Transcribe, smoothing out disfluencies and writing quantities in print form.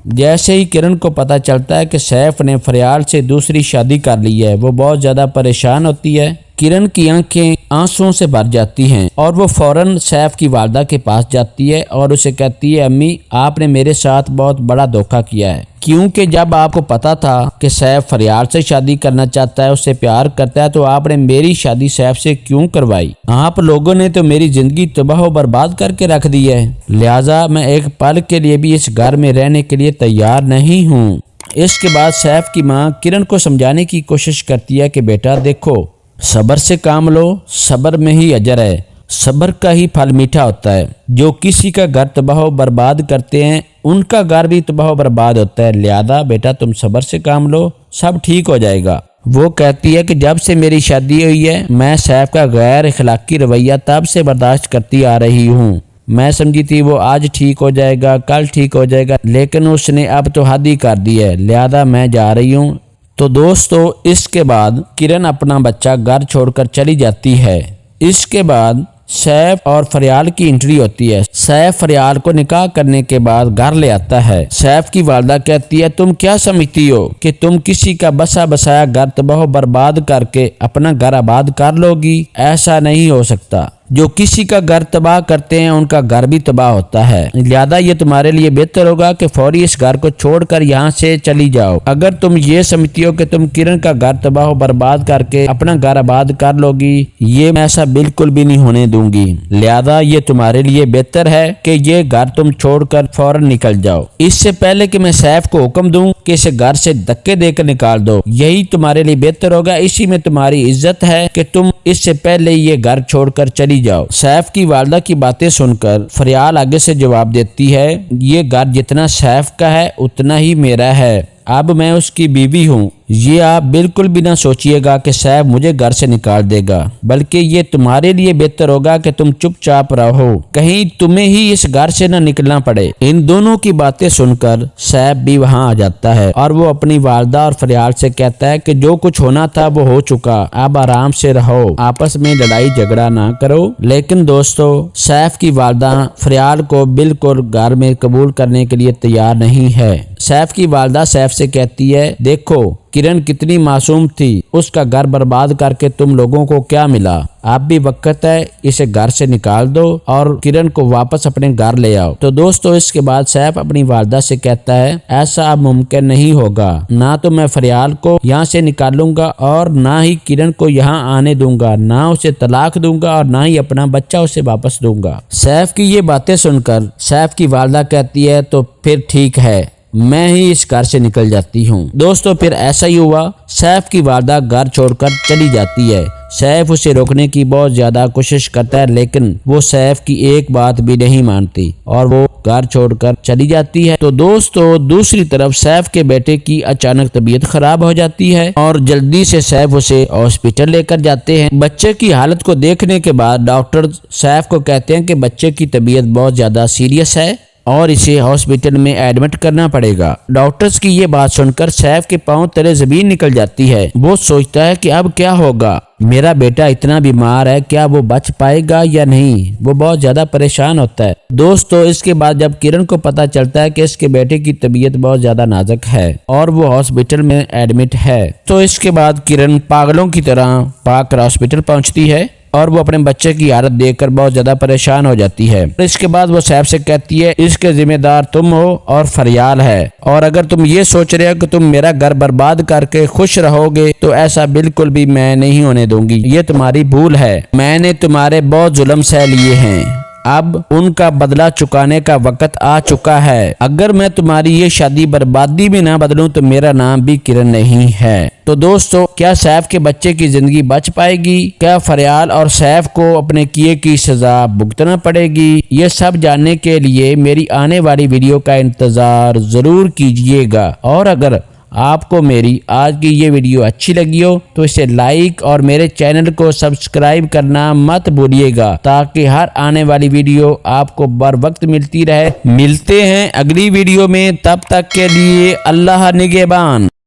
جیسے ہی کرن کو پتا چلتا ہے کہ سیف نے فریال سے دوسری شادی کر لی ہے، وہ بہت زیادہ پریشان ہوتی ہے۔ کرن کی آنکھیں آنسوؤں سے بھر جاتی ہیں اور وہ فوراً سیف کی والدہ کے پاس جاتی ہے اور اسے کہتی ہے، امی آپ نے میرے ساتھ بہت بڑا دھوکہ کیا ہے، کیونکہ جب آپ کو پتا تھا کہ سیف فریال سے شادی کرنا چاہتا ہے، اس سے پیار کرتا ہے، تو آپ نے میری شادی سیف سے کیوں کروائی؟ آپ لوگوں نے تو میری زندگی تباہ و برباد کر کے رکھ دی ہے، لہٰذا میں ایک پل کے لیے بھی اس گھر میں رہنے کے لیے تیار نہیں ہوں۔ اس کے بعد سیف کی ماں کرن کو سمجھانے کی کوشش کرتی ہے کہ بیٹا دیکھو، صبر سے کام لو، صبر میں ہی اجر ہے، صبر کا ہی پھل میٹھا ہوتا ہے، جو کسی کا گھر تباہ و برباد کرتے ہیں ان کا گھر بھی تباہ و برباد ہوتا ہے، لہذا بیٹا تم صبر سے کام لو، سب ٹھیک ہو جائے گا۔ وہ کہتی ہے کہ جب سے میری شادی ہوئی ہے میں سیف کا غیر اخلاقی رویہ تب سے برداشت کرتی آ رہی ہوں، میں سمجھی تھی وہ آج ٹھیک ہو جائے گا، کل ٹھیک ہو جائے گا، لیکن اس نے اب تو حد ہی کر دی ہے، لہذا میں جا رہی ہوں۔ تو دوستو اس کے بعد کرن اپنا بچہ گھر چھوڑ کر چلی جاتی ہے۔ اس کے بعد سیف اور فریال کی انٹری ہوتی ہے۔ سیف فریال کو نکاح کرنے کے بعد گھر لے آتا ہے۔ سیف کی والدہ کہتی ہے، تم کیا سمجھتی ہو کہ تم کسی کا بسا بسایا گھر تباہ و برباد کر کے اپنا گھر آباد کر لو گی؟ ایسا نہیں ہو سکتا، جو کسی کا گھر تباہ کرتے ہیں ان کا گھر بھی تباہ ہوتا ہے، لہذا یہ تمہارے لیے بہتر ہوگا کہ فوری اس گھر کو چھوڑ کر یہاں سے چلی جاؤ۔ اگر تم یہ سمجھتی ہو کہ تم کرن کا گھر تباہ و برباد کر کے اپنا گھر آباد کر لو گی، یہ میں ایسا بالکل بھی نہیں ہونے دوں گی، لہذا یہ تمہارے لیے بہتر ہے کہ یہ گھر تم چھوڑ کر فوراً نکل جاؤ۔ اس سے پہلے کہ میں سیف کو حکم دوں کہ اسے گھر سے دھکے دے کر نکال دو، یہی تمہارے لیے بہتر ہوگا، اسی میں تمہاری عزت ہے کہ تم اس سے پہلے یہ گھر چھوڑ کر چلی جاؤ۔ سیف کی والدہ کی باتیں سن کر فریال آگے سے جواب دیتی ہے، یہ گھر جتنا سیف کا ہے اتنا ہی میرا ہے، اب میں اس کی بیوی ہوں، یہ آپ بالکل بھی نہ سوچئے گا کہ سیف مجھے گھر سے نکال دے گا، بلکہ یہ تمہارے لیے بہتر ہوگا کہ تم چپ چاپ رہو، کہیں تمہیں ہی اس گھر سے نہ نکلنا پڑے۔ ان دونوں کی باتیں سن کر سیف بھی وہاں آ جاتا ہے اور وہ اپنی والدہ اور فریال سے کہتا ہے کہ جو کچھ ہونا تھا وہ ہو چکا، اب آرام سے رہو، آپس میں لڑائی جھگڑا نہ کرو۔ لیکن دوستو سیف کی والدہ فریال کو بالکل گھر میں قبول کرنے کے لیے تیار نہیں ہے۔ سیف کی والدہ سیف سے کہتی ہے، دیکھو کرن کتنی معصوم تھی، اس کا گھر برباد کر کے تم لوگوں کو کیا ملا؟ اب بھی وقت ہے، اسے گھر سے نکال دو اور کرن کو واپس اپنے گھر لے آؤ۔ تو دوستو اس کے بعد سیف اپنی والدہ سے کہتا ہے، ایسا اب ممکن نہیں ہوگا، نہ تو میں فریال کو یہاں سے نکالوں گا اور نہ ہی کرن کو یہاں آنے دوں گا، نہ اسے طلاق دوں گا اور نہ ہی اپنا بچہ اسے واپس دوں گا۔ سیف کی یہ باتیں سن کر سیف کی والدہ کہتی ہے، تو پھر ٹھیک ہے، میں ہی اس گھر سے نکل جاتی ہوں۔ دوستو پھر ایسا ہی ہوا، سیف کی والدہ گھر چھوڑ کر چلی جاتی ہے۔ سیف اسے روکنے کی بہت زیادہ کوشش کرتا ہے، لیکن وہ سیف کی ایک بات بھی نہیں مانتی اور وہ گھر چھوڑ کر چلی جاتی ہے۔ تو دوستو دوسری طرف سیف کے بیٹے کی اچانک طبیعت خراب ہو جاتی ہے اور جلدی سے سیف اسے ہاسپٹل لے کر جاتے ہیں۔ بچے کی حالت کو دیکھنے کے بعد ڈاکٹر سیف کو کہتے ہیں کہ بچے کی طبیعت بہت زیادہ سیریس ہے اور اسے ہاسپٹل میں ایڈمٹ کرنا پڑے گا۔ ڈاکٹرز کی یہ بات سن کر سیف کے پاؤں تلے زمین نکل جاتی ہے۔ وہ سوچتا ہے کہ اب کیا ہوگا، میرا بیٹا اتنا بیمار ہے، کیا وہ بچ پائے گا یا نہیں؟ وہ بہت زیادہ پریشان ہوتا ہے۔ دوستو اس کے بعد جب کرن کو پتا چلتا ہے کہ اس کے بیٹے کی طبیعت بہت زیادہ نازک ہے اور وہ ہاسپٹل میں ایڈمٹ ہے، تو اس کے بعد کرن پاگلوں کی طرح بھاگ کر ہاسپٹل پہنچتی ہے اور وہ اپنے بچے کی حالت دیکھ کر بہت زیادہ پریشان ہو جاتی ہے۔ اس کے بعد وہ سیف سے کہتی ہے، اس کے ذمہ دار تم ہو اور فریال ہے، اور اگر تم یہ سوچ رہے ہو کہ تم میرا گھر برباد کر کے خوش رہو گے تو ایسا بالکل بھی میں نہیں ہونے دوں گی، یہ تمہاری بھول ہے، میں نے تمہارے بہت ظلم سہ لیے ہیں، اب ان کا بدلہ چکانے کا وقت آ چکا ہے، اگر میں تمہاری یہ شادی بربادی میں نہ بدلوں تو میرا نام بھی کرن نہیں ہے۔ تو دوستو کیا سیف کے بچے کی زندگی بچ پائے گی؟ کیا فریال اور سیف کو اپنے کیے کی سزا بھگتنا پڑے گی؟ یہ سب جاننے کے لیے میری آنے والی ویڈیو کا انتظار ضرور کیجئے گا، اور اگر آپ کو میری آج کی یہ ویڈیو اچھی لگی ہو تو اسے لائک اور میرے چینل کو سبسکرائب کرنا مت بھولیے گا، تاکہ ہر آنے والی ویڈیو آپ کو بر وقت ملتی رہے۔ ملتے ہیں اگلی ویڈیو میں، تب تک کے لیے اللہ نگہبان۔